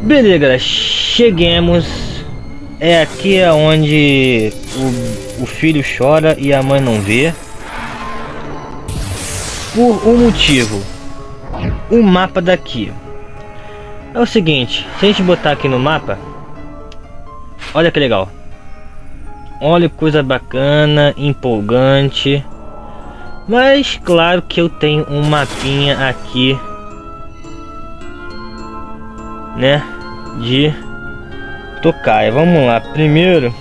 Beleza, galera, cheguemos. É aqui onde o filho chora e a mãe não vê. Por um motivo. O mapa daqui é o seguinte, se a gente botar aqui no mapa, olha que legal. Olha que coisa bacana, empolgante. Mas claro que eu tenho um mapinha aqui, né, de tocar. E vamos lá, primeiro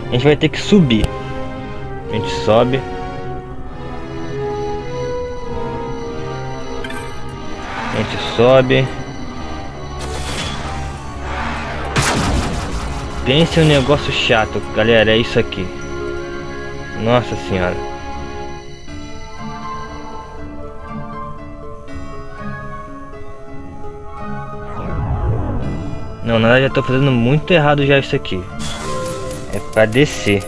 a gente vai ter que subir. A gente sobe. A gente sobe. Pense um negócio chato, galera, é isso aqui. Nossa senhora. Não, na verdade já tô fazendo muito errado já isso aqui. É pra descer.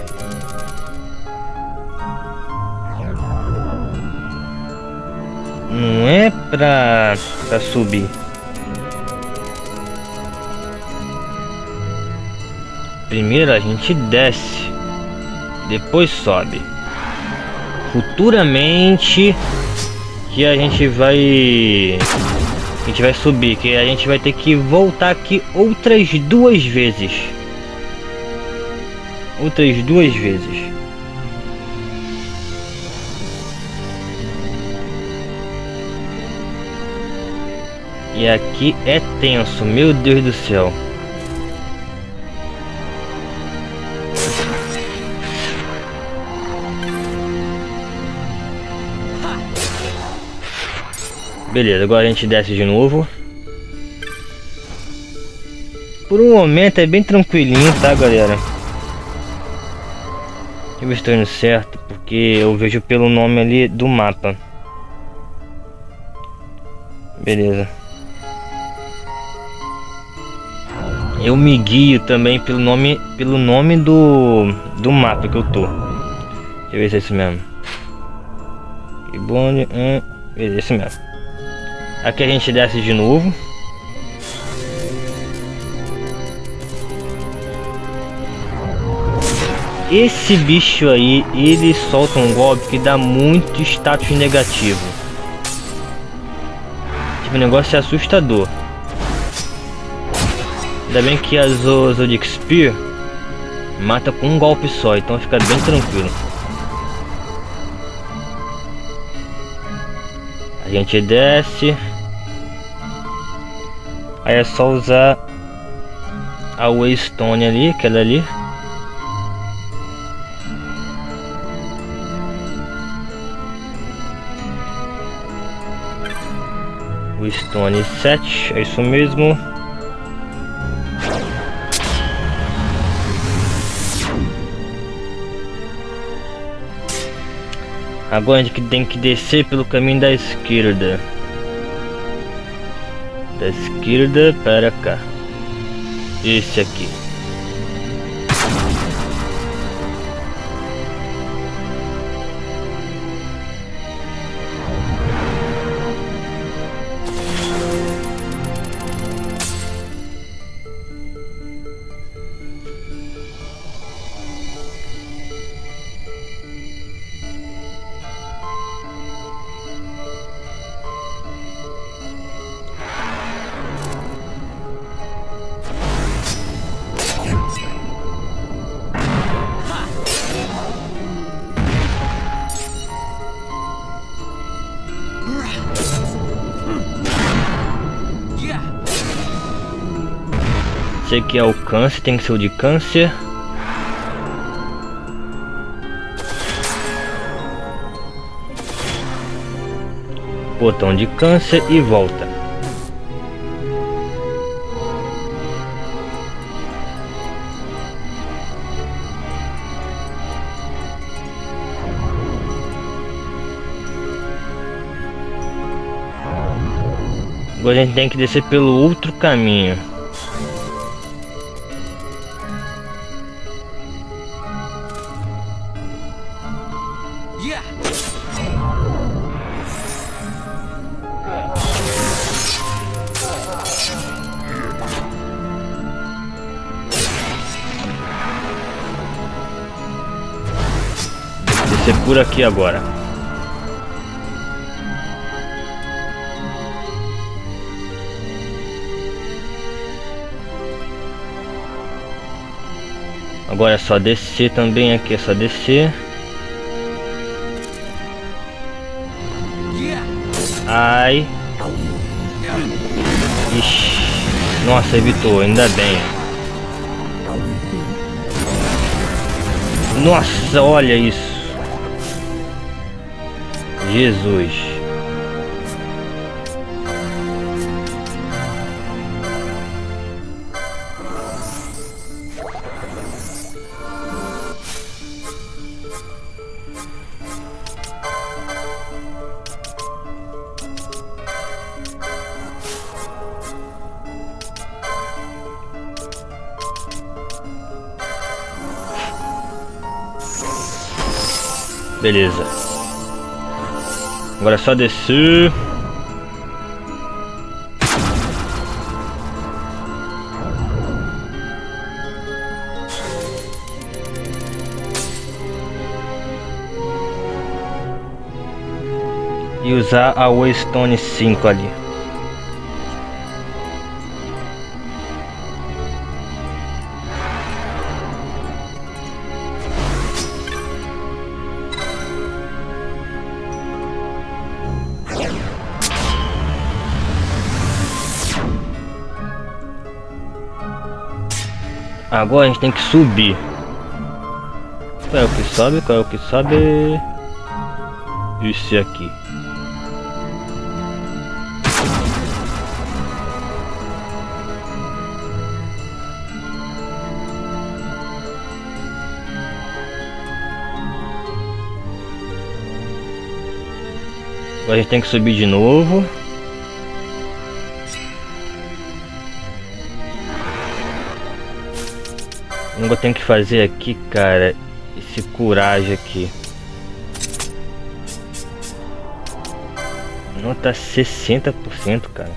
Não é pra subir. Primeiro a gente desce, depois sobe. Futuramente que a gente vai subir, que a gente vai ter que voltar aqui outras duas vezes. E aqui é tenso, meu Deus do céu. Beleza, agora a gente desce de novo. Por um momento é bem tranquilinho, tá, galera? Deixa eu ver se estou indo certo, porque eu vejo pelo nome ali do mapa. Beleza. Eu me guio também pelo nome do mapa que eu tô. Deixa eu ver se é isso mesmo. Que bonde, beleza, é isso mesmo. Aqui a gente desce de novo. Esse bicho aí, ele solta um golpe que dá muito status negativo. Tipo, o negócio é assustador. Ainda bem que a Zodiac Spear mata com um golpe só, então fica bem tranquilo. A gente desce. Aí é só usar a Waystone ali, aquela ali. Waystone 7, é isso mesmo. Agora a gente tem que descer pelo caminho da esquerda. Da esquerda para cá. Esse aqui. Esse aqui é o câncer, tem que ser o de câncer. Botão de câncer e volta. Agora a gente tem que descer pelo outro caminho. ser por aqui agora. Agora é só descer também, aqui é só descer. Ai. Ixi. Nossa, evitou, ainda bem. Nossa, olha isso. Jesus. Beleza. Agora é só descer. E usar a Stone 5 ali. Agora a gente tem que subir. Qual é o que sobe? Qual é o que sobe? Esse aqui. Agora a gente tem que subir de novo. O que eu tenho que fazer aqui, cara, esse coragem aqui. Não tá 60%, cara.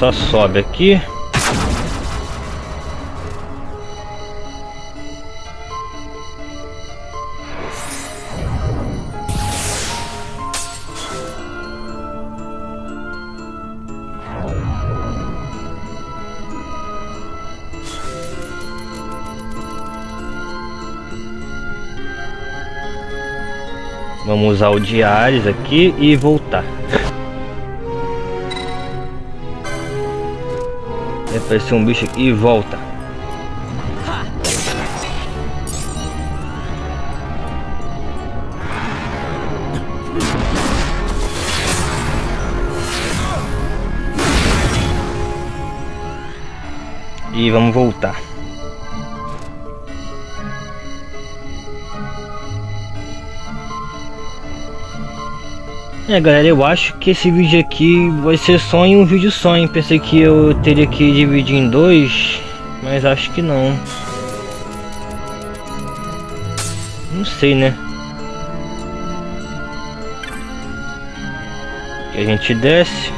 Só sobe aqui. Vamos usar o diários aqui e voltar. Apareceu um bicho aqui e volta. E vamos voltar. Galera, eu acho que esse vídeo aqui vai ser só em um vídeo só, hein? Pensei que eu teria que dividir em dois, mas acho que não. Não sei, né? Aqui a gente desce.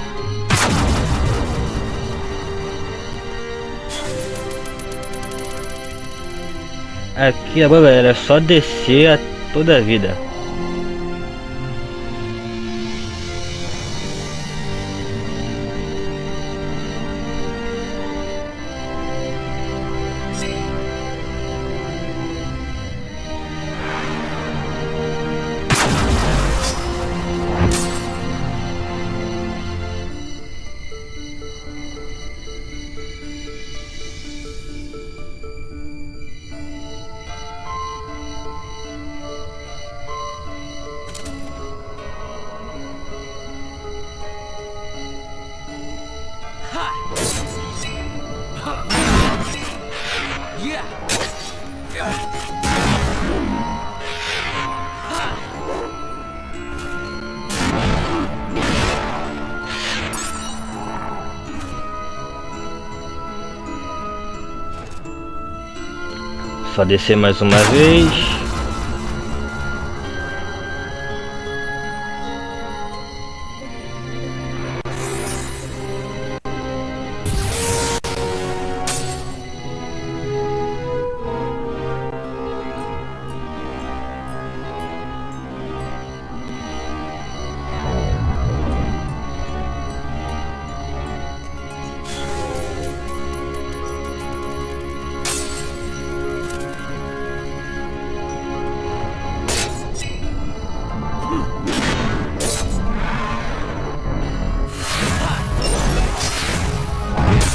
Aqui agora, galera, é só descer toda a vida. Só descer mais uma vez.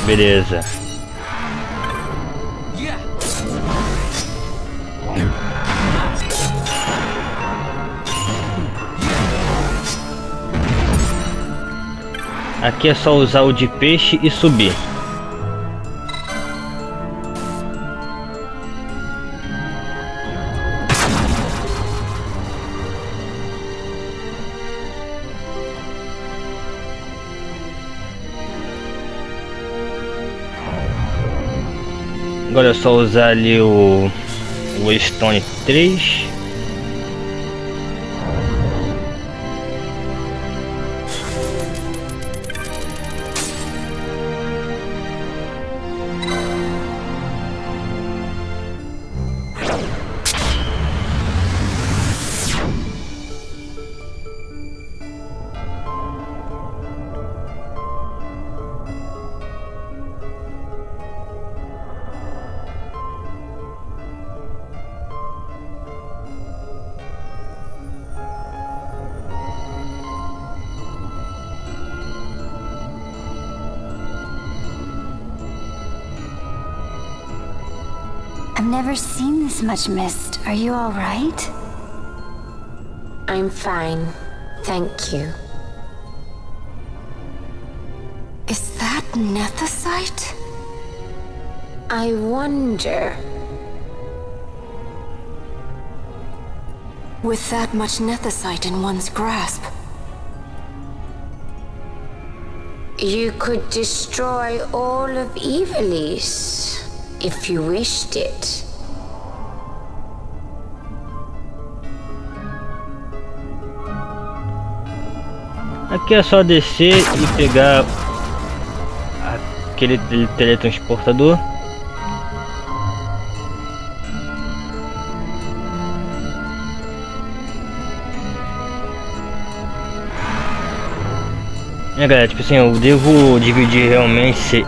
Beleza. Aqui é só usar o de peixe e subir. Agora é só usar ali o Stone 3. I've never seen this much mist. Are you all right? I'm fine, thank you. Is that nethicite? I wonder... With that much nethicite in one's grasp, You could destroy all of Evilise, if you wished it. Aqui é só descer e pegar aquele teletransportador. Galera, tipo assim, eu devo dividir realmente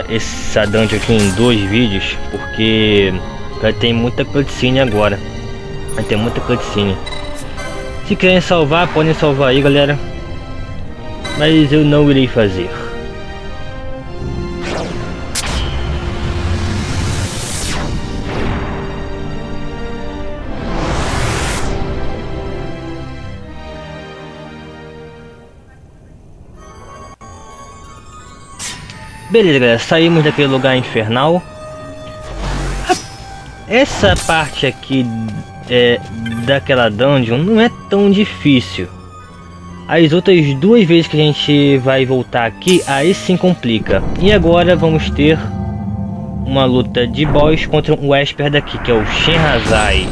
essa dungeon aqui em 2 vídeos, porque vai ter muita cutscene agora. Vai ter muita cutscene. Se querem salvar, podem salvar aí, galera. Mas eu não irei fazer. Beleza, galera, saímos daquele lugar infernal. Essa parte aqui daquela dungeon não é tão difícil. As outras 2 vezes que a gente vai voltar aqui, aí sim complica. E agora vamos ter uma luta de boss contra o Esper daqui, que é o Shemhazai.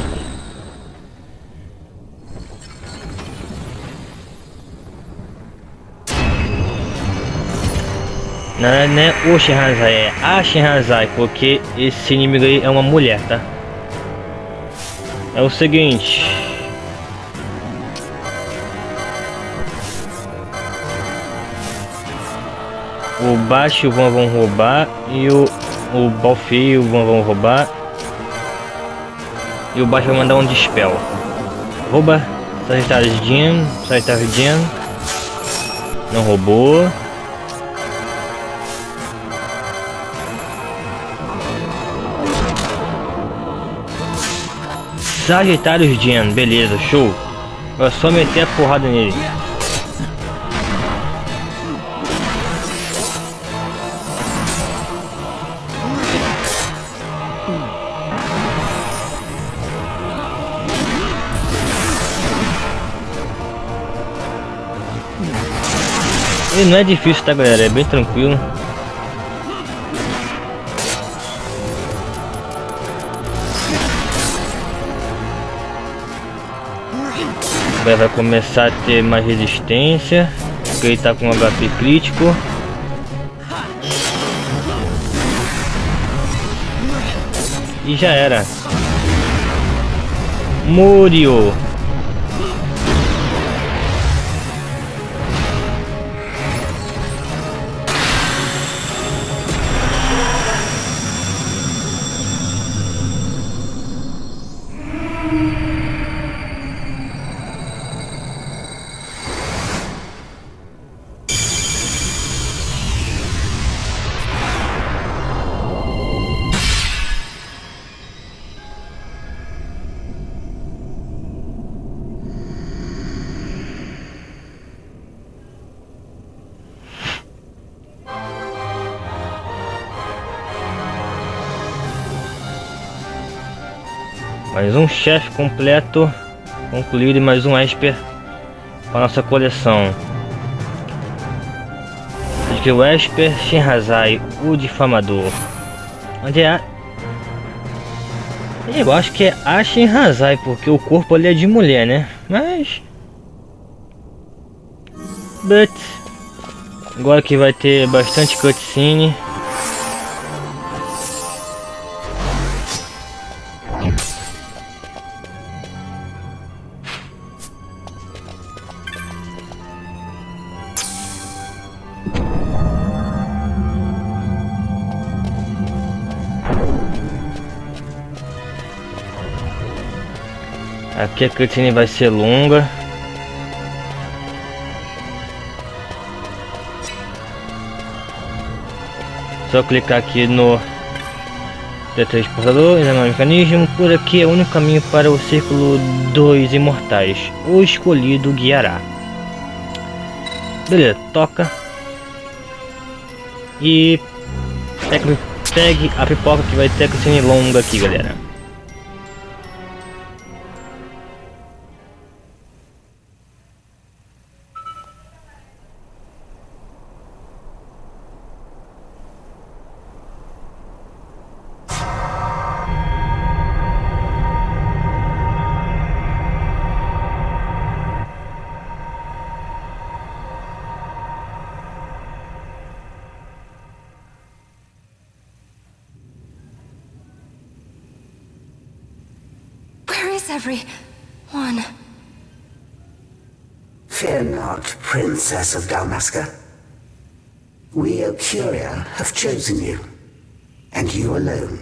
Não é o Shemhazai, é a Shemhazai, porque esse inimigo aí é uma mulher, tá? É o seguinte. O baixo e o Van vão roubar, e o Balfe e o Van vão roubar. E o baixo vai mandar um dispel. Rouba, Sagitário Jam. Não roubou. Sagitário Jam, beleza, show. É só meter a porrada nele. E não é difícil, tá, galera? É bem tranquilo. Agora vai começar a ter mais resistência, porque ele tá com HP crítico. E já era. Murió. Mais um chefe completo, concluído, e mais um Esper para nossa coleção. Acho que o Esper Shemhazai, o difamador. Onde é a... Eu acho que é a Shemhazai, porque o corpo ali é de mulher, né? Mas... Agora que vai ter bastante cutscene. Aqui a cutscene vai ser longa. Só clicar aqui no teletransportador, examinar o mecanismo. Por aqui é o único caminho para o Círculo dos Imortais. O escolhido guiará. Beleza, toca. E pegue a pipoca que vai ter a cutscene longa aqui, galera. Everyone. Fear not, Princess of Dalmasca. We, Ocuria, have chosen you, and you alone.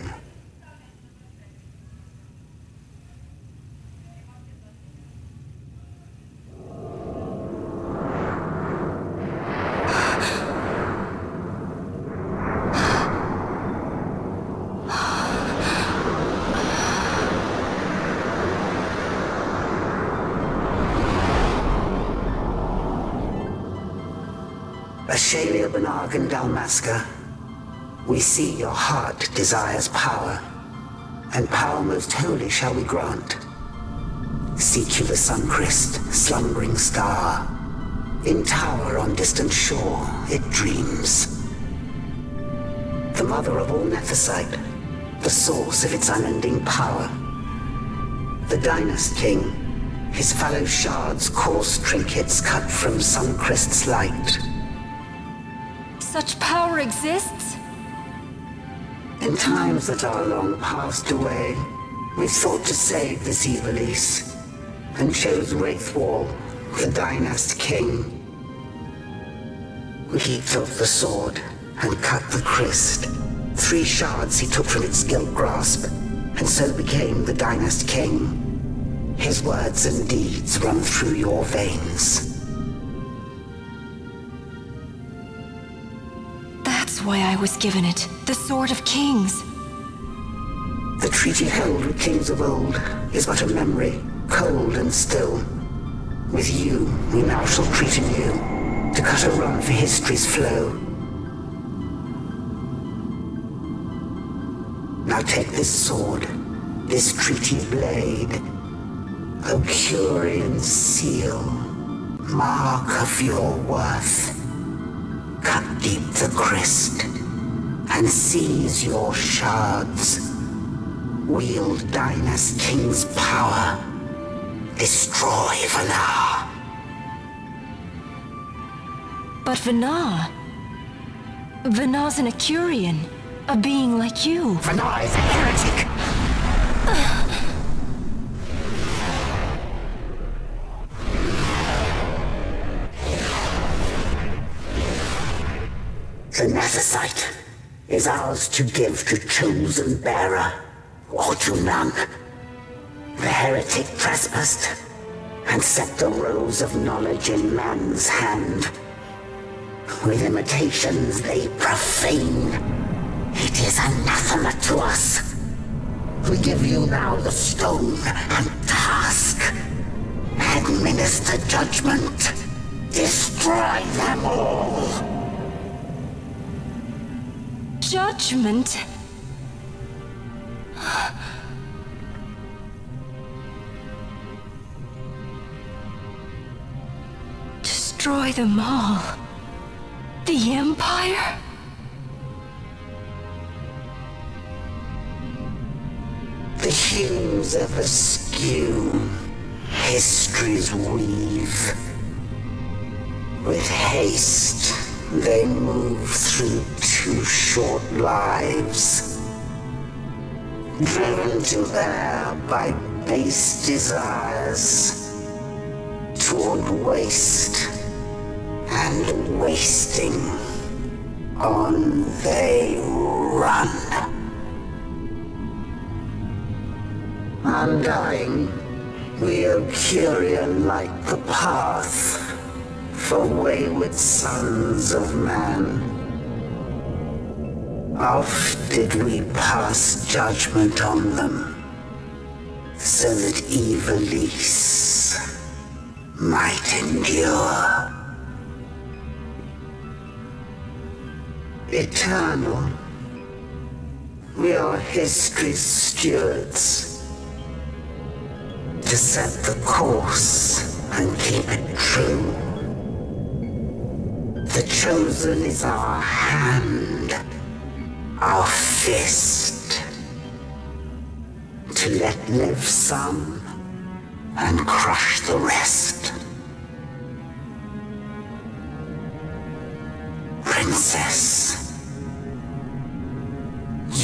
Ashalia Banag and Dalmasca, we see your heart desires power, and power most holy shall we grant. Seek you the sun-crest, slumbering star. In tower on distant shore, it dreams. The mother of all Nephesite, the source of its unending power. The Dynast King, his fallow shards coarse trinkets cut from sun-crest's light. Such power exists? In times that are long passed away, we sought to save this Evilise, and chose Wraithwall, the Dynast King. He took the sword and cut the crest. 3 shards he took from its gilt grasp, and so became the Dynast King. His words and deeds run through your veins. That's why I was given it. The Sword of Kings. The treaty held with kings of old is but a memory, cold and still. With you, we now shall treat anew, to cut a run for history's flow. Now take this sword, this treaty blade, Ocurian seal, mark of your worth. Cut deep the crest, and seize your shards. Wield Dynast King's power. Destroy Vanar. But Vanar... Vanar's an Ocurian. A being like you. Vanar is a heretic. The Nephesite is ours to give to chosen bearer, or to none. The heretic trespassed, and set the rose of knowledge in man's hand. With imitations they profane. It is anathema to us. We give you now the stone and task. Administer judgment. Destroy them all. Judgment? destroy them all? The Empire? The hues of askew, history's weave. With haste, they move through too short lives, driven to err by base desires, toward waste, and wasting, on they run. Undying, we Ocurian light the path for wayward sons of man. Oft did we pass judgment on them, so that Evilise might endure. Eternal, we are history's stewards, to set the course and keep it true. The chosen is our hand, our fist, to let live some and crush the rest. Princess,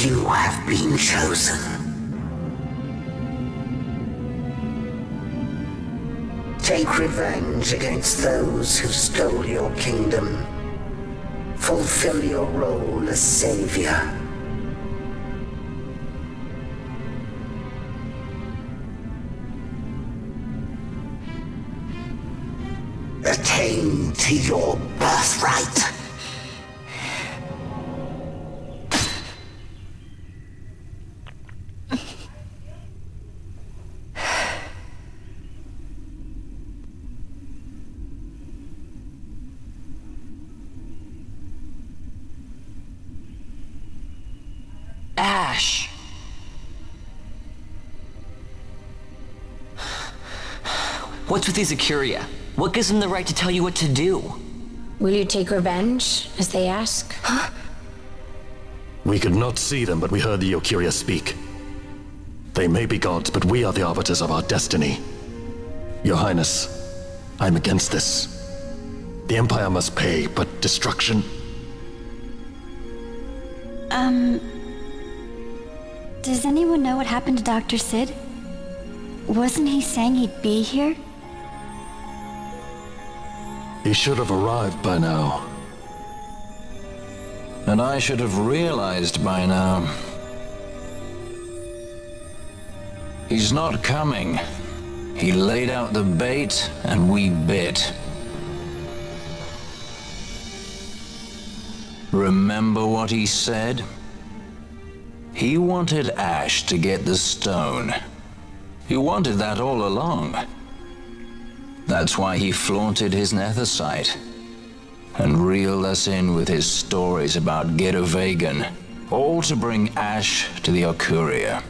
you have been chosen. Take revenge against those who stole your kingdom. Fulfill your role as savior. Attain to your birthright. Ash. What's with these Acuria? What gives them the right to tell you what to do? Will you take revenge, as they ask? We could not see them, but we heard the Ocuria speak. They may be gods, but we are the arbiters of our destiny. Your Highness, I'm against this. The Empire must pay, but destruction... Does anyone know what happened to Dr. Sid? Wasn't he saying he'd be here? He should have arrived by now. And I should have realized by now. He's not coming. He laid out the bait, and we bit. Remember what he said? He wanted Ash to get the stone. He wanted that all along. That's why he flaunted his nethersight and reeled us in with his stories about Vegan, all to bring Ash to the Ocuria.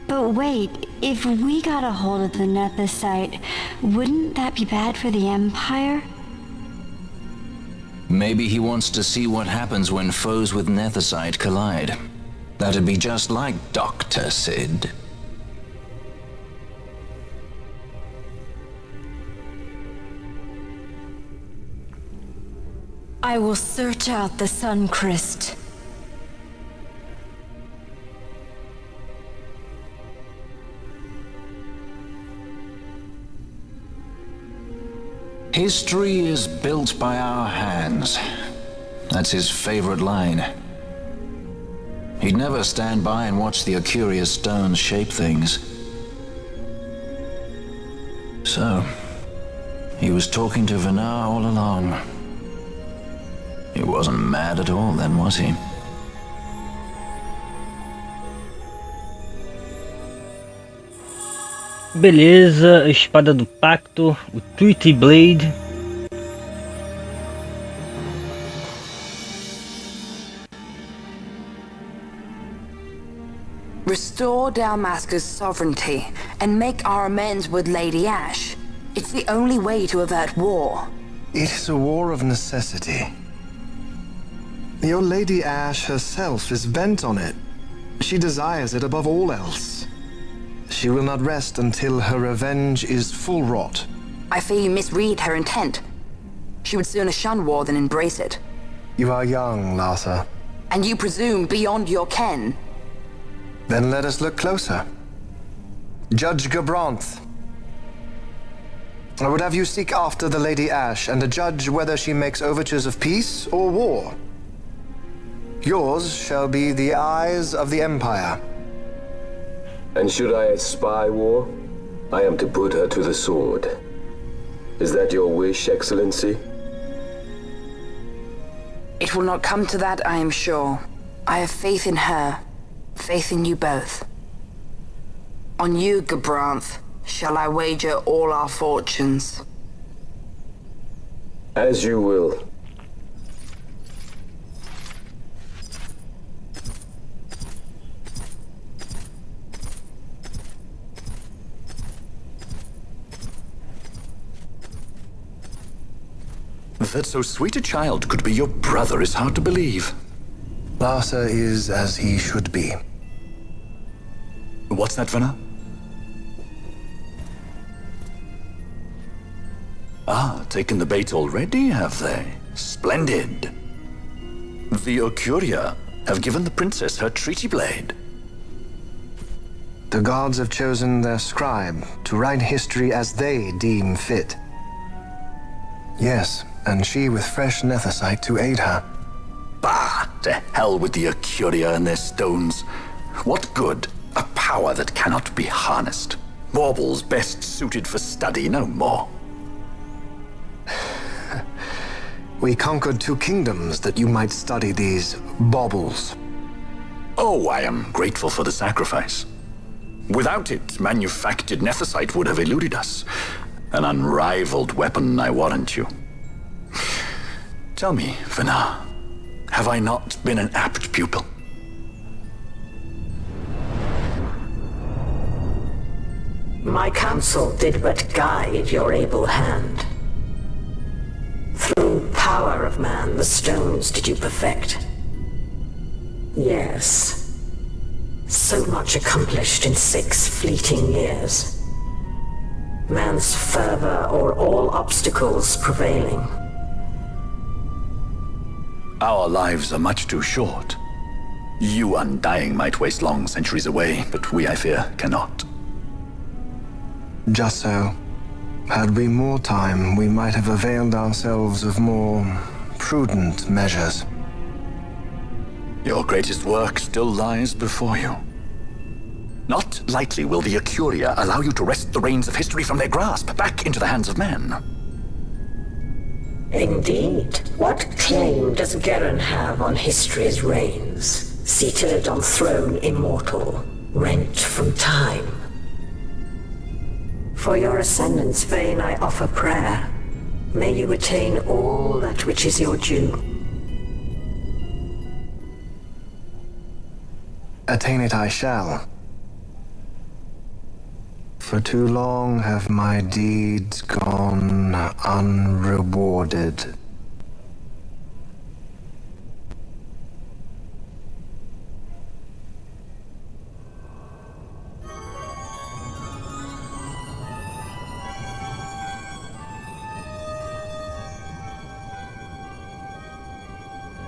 But wait, if we got a hold of the nethersight, wouldn't that be bad for the Empire? Maybe he wants to see what happens when foes with nethersight collide. That'd be just like Dr. Sid. I will search out the Suncrest. History is built by our hands. That's his favorite line. He'd never stand by and watch the Ocuria stones shape things. So, he was talking to Vanar all along. He wasn't mad at all then, was he? Beleza, a espada do pacto, o Treaty Blade. Restore Dalmasca's sovereignty and make our amends with Lady Ash. It's the only way to avert war. It is a war of necessity. Your Lady Ashe herself is bent on it. She desires it above all else. She will not rest until her revenge is full wrought. I fear you misread her intent. She would sooner shun war than embrace it. You are young, Larsa. And you presume beyond your ken. Then let us look closer. Judge Gabranth. I would have you seek after the Lady Ashe and judge whether she makes overtures of peace or war. Yours shall be the eyes of the Empire. And should I spy war, I am to put her to the sword. Is that your wish, Excellency? It will not come to that, I am sure. I have faith in her, faith in you both. On you, Gabranth, shall I wager all our fortunes. As you will. That so sweet a child could be your brother is hard to believe. Larsa is as he should be. What's that, Vanna? Ah, taken the bait already, have they? Splendid. The Ocuria have given the princess her treaty blade. The gods have chosen their scribe to write history as they deem fit. Yes, and she with fresh nethicite to aid her. Bah! To hell with the Ocuria and their stones. What good? A power that cannot be harnessed. Baubles best suited for study, no more. We conquered 2 kingdoms that you might study these baubles. Oh, I am grateful for the sacrifice. Without it, manufactured nethicite would have eluded us. An unrivaled weapon, I warrant you. Tell me, Vanna, have I not been an apt pupil? My counsel did but guide your able hand. Through power of man, the stones did you perfect. Yes. So much accomplished in 6 fleeting years. Man's fervor o'er all obstacles prevailing. Our lives are much too short. You undying might waste long centuries away, but we, I fear, cannot. Just so. Had we more time, we might have availed ourselves of more prudent measures. Your greatest work still lies before you. Not lightly will the Ocuria allow you to wrest the reins of history from their grasp, back into the hands of men. Indeed. What claim does Garen have on history's reins, seated on throne immortal, rent from time? For your ascendant's vein I offer prayer. May you attain all that which is your due. Attain it I shall. For too long have my deeds gone unrewarded.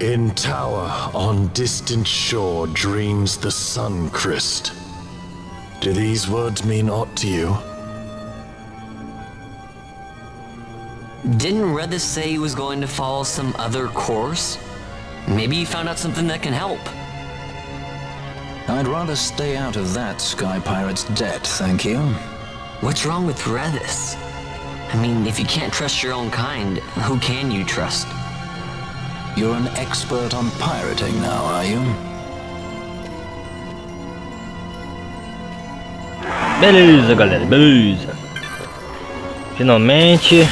In tower on distant shore dreams the sun Christ. Do these words mean aught to you? Didn't Redis say he was going to follow some other course? Maybe he found out something that can help. I'd rather stay out of that Sky Pirate's debt, thank you. What's wrong with Redis? I mean, if you can't trust your own kind, who can you trust? You're an expert on pirating now, are you? Beleza, galera, beleza. Finalmente.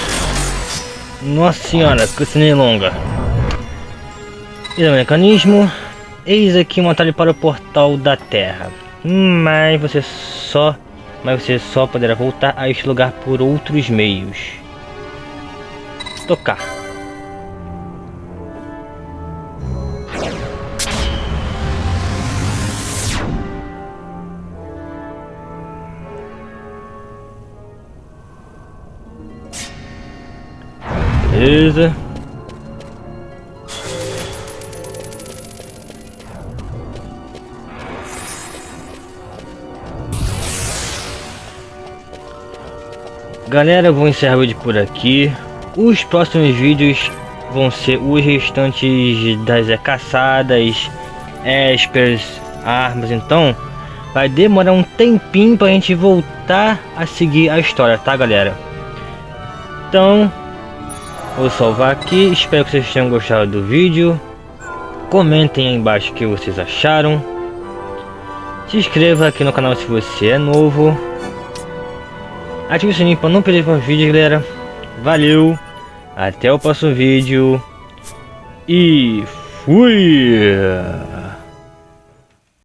Nossa senhora, que cena longa. E o mecanismo. Eis aqui um atalho para o portal da Terra. Mas você só mas você só poderá voltar a este lugar por outros meios. Tocar. Beleza. Galera, eu vou encerrar o vídeo por aqui. Os próximos vídeos vão ser os restantes das caçadas, Espers, armas. Então vai demorar um tempinho pra gente voltar a seguir a história, tá galera? Então vou salvar aqui. Espero que vocês tenham gostado do vídeo. Comentem aí embaixo o que vocês acharam. Se inscreva aqui no canal se você é novo. Ative o sininho para não perder os vídeos, galera. Valeu, até o próximo vídeo e fui!